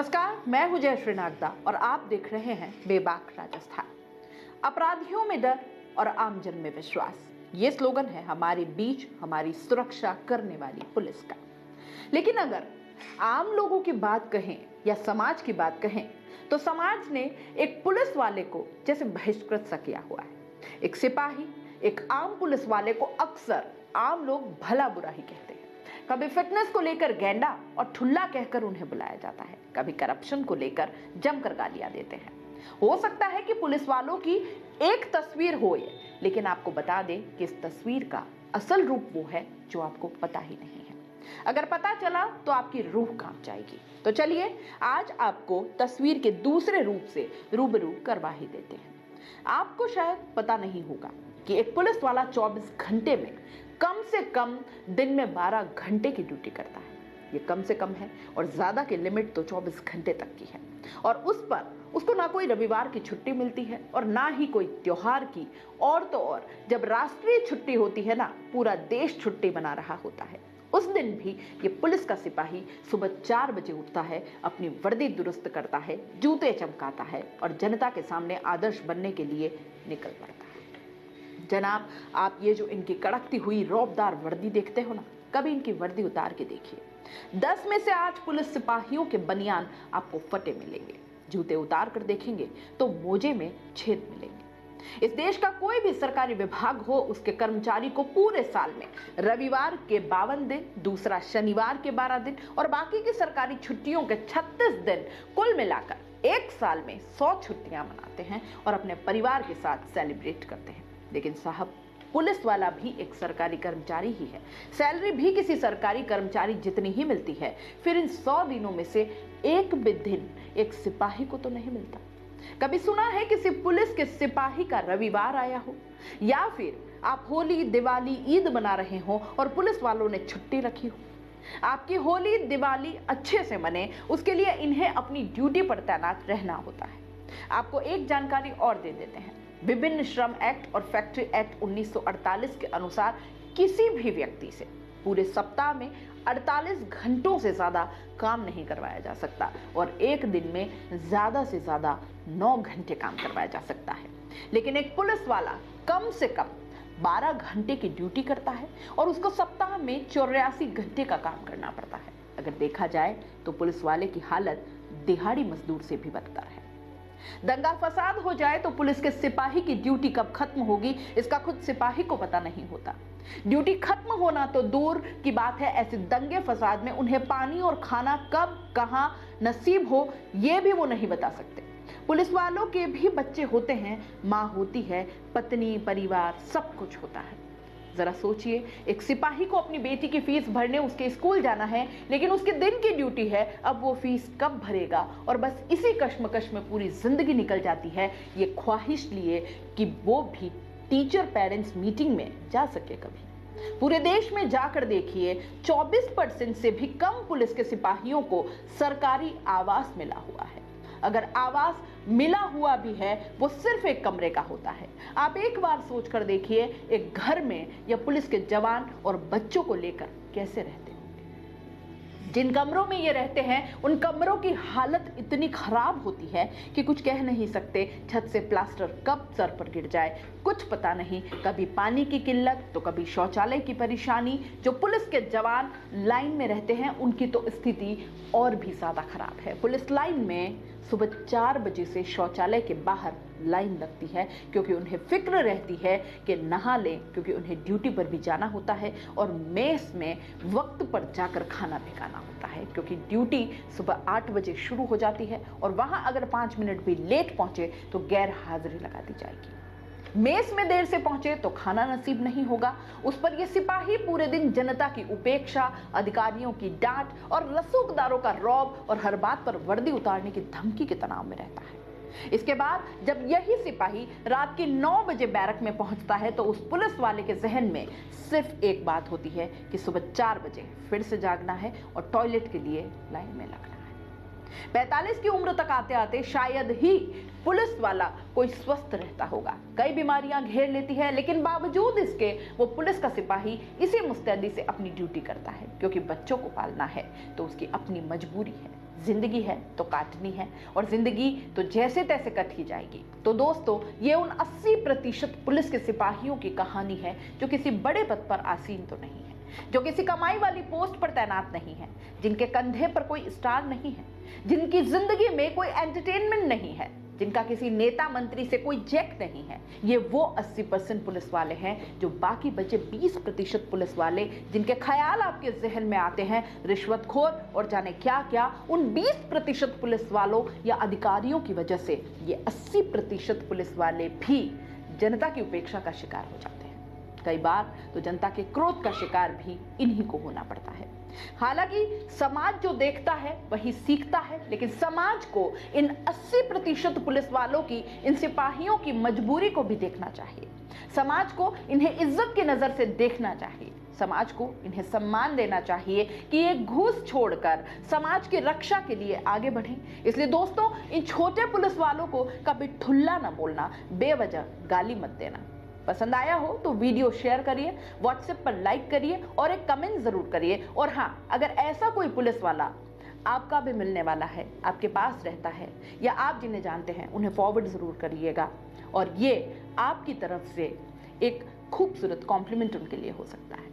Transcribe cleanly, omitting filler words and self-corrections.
नमस्कार, मैं हूं जयश्री नागदा और आप देख रहे हैं बेबाक राजस्थान। अपराधियों में डर और आमजन में विश्वास, ये स्लोगन है हमारे बीच हमारी सुरक्षा करने वाली पुलिस का। लेकिन अगर आम लोगों की बात कहें या समाज की बात कहें तो समाज ने एक पुलिस वाले को जैसे बहिष्कृत सा किया हुआ है। एक सिपाही, एक आम पुलिस वाले को अक्सर आम लोग भला बुरा ही कहते हैं। कभी फिटनेस को लेकर गैंडा और ठुल्ला कहकर उन्हें बुलाया जाता है, कभी करप्शन को लेकर जमकर गालियां देते हैं। हो सकता है कि पुलिस वालों की एक तस्वीर हो ये, लेकिन आपको बता दें कि इस तस्वीर का असल रूप वो है जो आपको पता ही नहीं है। अगर पता चला तो आपकी रूह कांप जाएगी। तो चलिए आज आपको तस्वीर के दूसरे रूप से रूबरू करवा ही देते हैं। आपको शायद पता नहीं होगा कि एक पुलिस वाला 24 घंटे में कम से कम दिन में 12 घंटे की ड्यूटी करता है। ये कम से कम है और ज्यादा की लिमिट तो 24 घंटे तक की है। और उस पर उसको ना कोई रविवार की छुट्टी मिलती है और ना ही कोई त्योहार की। और तो और जब राष्ट्रीय छुट्टी होती है ना, पूरा देश छुट्टी मना रहा होता है, उस दिन भी ये पुलिस का सिपाही सुबह 4 बजे उठता है, अपनी वर्दी दुरुस्त करता है, जूते चमकाता है और जनता के सामने आदर्श बनने के लिए निकल पड़ता है। जनाब, आप ये जो इनकी कड़कती हुई रौबदार वर्दी देखते हो ना, कभी इनकी वर्दी उतार के देखिए। 10 में से 8 पुलिस सिपाहियों के बनियान आपको फटे मिलेंगे। जूते उतार कर देखेंगे तो मोजे में छेद मिलेंगे। इस देश का कोई भी सरकारी विभाग हो, उसके कर्मचारी को पूरे साल में रविवार के 52 दिन, दूसरा शनिवार के 12 दिन और बाकी की सरकारी छुट्टियों के 36 दिन, कुल मिलाकर एक साल में 100 छुट्टियां मनाते हैं और अपने परिवार के साथ सेलिब्रेट करते हैं। लेकिन साहब, पुलिस वाला भी एक सरकारी कर्मचारी ही है। सैलरी भी किसी सरकारी कर्मचारी जितनी ही मिलती है। फिर इन 100 दिनों में से एक भी दिन एक सिपाही को तो नहीं मिलता। कभी सुना है किसी पुलिस के सिपाही का रविवार आया हो? या फिर आप होली, दिवाली, ईद मना रहे हो और पुलिस वालों ने छुट्टी रखी हो? आपकी होली, दिवाली अच्छे से मने, उसके लिए इन्हें अपनी ड्यूटी पर तैनात रहना होता है। आपको एक जानकारी और दे देते हैं। विभिन्न श्रम एक्ट और फैक्ट्री एक्ट 1948 के अनुसार किसी भी व्यक्ति से पूरे सप्ताह में 48 घंटों से ज्यादा काम नहीं करवाया जा सकता और एक दिन में ज्यादा से ज्यादा 9 घंटे काम करवाया जा सकता है। लेकिन एक पुलिस वाला कम से कम 12 घंटे की ड्यूटी करता है और उसको सप्ताह में 84 घंटे का काम करना पड़ता है। अगर देखा जाए तो पुलिस वाले की हालत दिहाड़ी मजदूर से भी बदतर है। दंगा फसाद हो जाए तो पुलिस के सिपाही की ड्यूटी कब खत्म होगी, इसका खुद सिपाही को पता नहीं होता। ड्यूटी खत्म होना तो दूर की बात है, ऐसे दंगे फसाद में उन्हें पानी और खाना कब कहां नसीब हो, यह भी वो नहीं बता सकते। पुलिस वालों के भी बच्चे होते हैं, मां होती है, पत्नी, परिवार, सब कुछ होता है। जरा सोचिए, एक सिपाही को अपनी बेटी की फीस भरने उसके स्कूल जाना है, लेकिन उसके दिन की ड्यूटी है। अब वो फीस कब भरेगा और बस इसी कश्मकश में पूरी जिंदगी निकल जाती है, ये ख्वाहिश लिए कि वो भी टीचर पेरेंट्स मीटिंग में जा सके कभी। पूरे देश में जाकर देखिए, 24% से भी कम पुलिस के सिपाहियों को सरकारी आवास मिला हुआ है। अगर आवास मिला हुआ भी है, वो सिर्फ एक कमरे का होता है। आप एक बार सोच कर देखिए, एक घर में या पुलिस के जवान और बच्चों को लेकर कैसे रहते होंगे। जिन कमरों में ये रहते हैं, उन कमरों की हालत इतनी खराब होती है कि कुछ कह नहीं सकते। छत से प्लास्टर कब सर पर गिर जाए कुछ पता नहीं। कभी पानी की किल्लत तो कभी शौचालय की परेशानी। जो पुलिस के जवान लाइन में रहते हैं, उनकी तो स्थिति और भी ज्यादा खराब है। पुलिस लाइन में सुबह 4 बजे से शौचालय के बाहर लाइन लगती है, क्योंकि उन्हें फिक्र रहती है कि नहा लें, क्योंकि उन्हें ड्यूटी पर भी जाना होता है और मेस में वक्त पर जाकर खाना पकाना होता है, क्योंकि ड्यूटी सुबह 8 बजे शुरू हो जाती है और वहां अगर 5 मिनट भी लेट पहुंचे तो गैर हाजिरी लगा दी जाएगी। मेस में देर से पहुंचे तो खाना नसीब नहीं होगा। उस पर ये सिपाही पूरे दिन जनता की उपेक्षा, अधिकारियों की डांट और रसूखदारों का रौब और हर बात पर वर्दी उतारने की धमकी के तनाव में रहता है। इसके बाद जब यही सिपाही रात के 9 बजे बैरक में पहुंचता है तो उस पुलिस वाले के जहन में सिर्फ एक बात होती है कि सुबह 4 बजे फिर से जागना है और टॉयलेट के लिए लाइन में लगना है। 45 की उम्र तक आते आते शायद ही पुलिस वाला कोई स्वस्थ रहता होगा। कई बीमारियां घेर लेती है, लेकिन बावजूद इसके वो पुलिस का सिपाही इसी मुस्तैदी से अपनी ड्यूटी करता है, क्योंकि बच्चों को पालना है तो उसकी अपनी मजबूरी है। जिंदगी है तो काटनी है और जिंदगी तो जैसे तैसे कट ही जाएगी। तो दोस्तों, ये उन 80% पुलिस के सिपाहियों की कहानी है जो किसी बड़े पद पर आसीन तो नहीं है, जो किसी कमाई वाली पोस्ट पर तैनात नहीं है, जिनके कंधे पर कोई स्टार नहीं है, जिनकी जिंदगी में कोई एंटरटेनमेंट नहीं है, जिनका किसी नेता मंत्री से कोई जैक नहीं है। ये वो 80% पुलिस वाले हैं जो बाकी बचे 20% पुलिस वाले, जिनके ख्याल आपके जहन में आते हैं रिश्वतखोर और जाने क्या क्या, उन 20% पुलिस वालों या अधिकारियों की वजह से ये 80% पुलिस वाले भी जनता की उपेक्षा का शिकार हो जाते हैं। कई बार तो जनता के क्रोध का शिकार भी इन्हीं को होना पड़ता है। हालांकि समाज जो देखता है वही सीखता है, लेकिन समाज को इन 80% पुलिस वालों की, इन सिपाहियों की मजबूरी को भी देखना चाहिए। समाज को इन्हें इज्जत की नजर से देखना चाहिए। समाज को इन्हें सम्मान देना चाहिए कि ये घूस छोड़कर समाज की रक्षा के लिए आगे बढ़ें। इसलिए दोस्तों, इन छोटे पुलिस वालों को कभी ठुल्ला ना बोलना, बेवजह गाली मत देना। पसंद आया हो तो वीडियो शेयर करिए, व्हाट्सएप पर लाइक करिए और एक कमेंट जरूर करिए। और हाँ, अगर ऐसा कोई पुलिस वाला आपका भी मिलने वाला है, आपके पास रहता है या आप जिन्हें जानते हैं, उन्हें फॉरवर्ड जरूर करिएगा और ये आपकी तरफ से एक खूबसूरत कॉम्प्लीमेंट उनके लिए हो सकता है।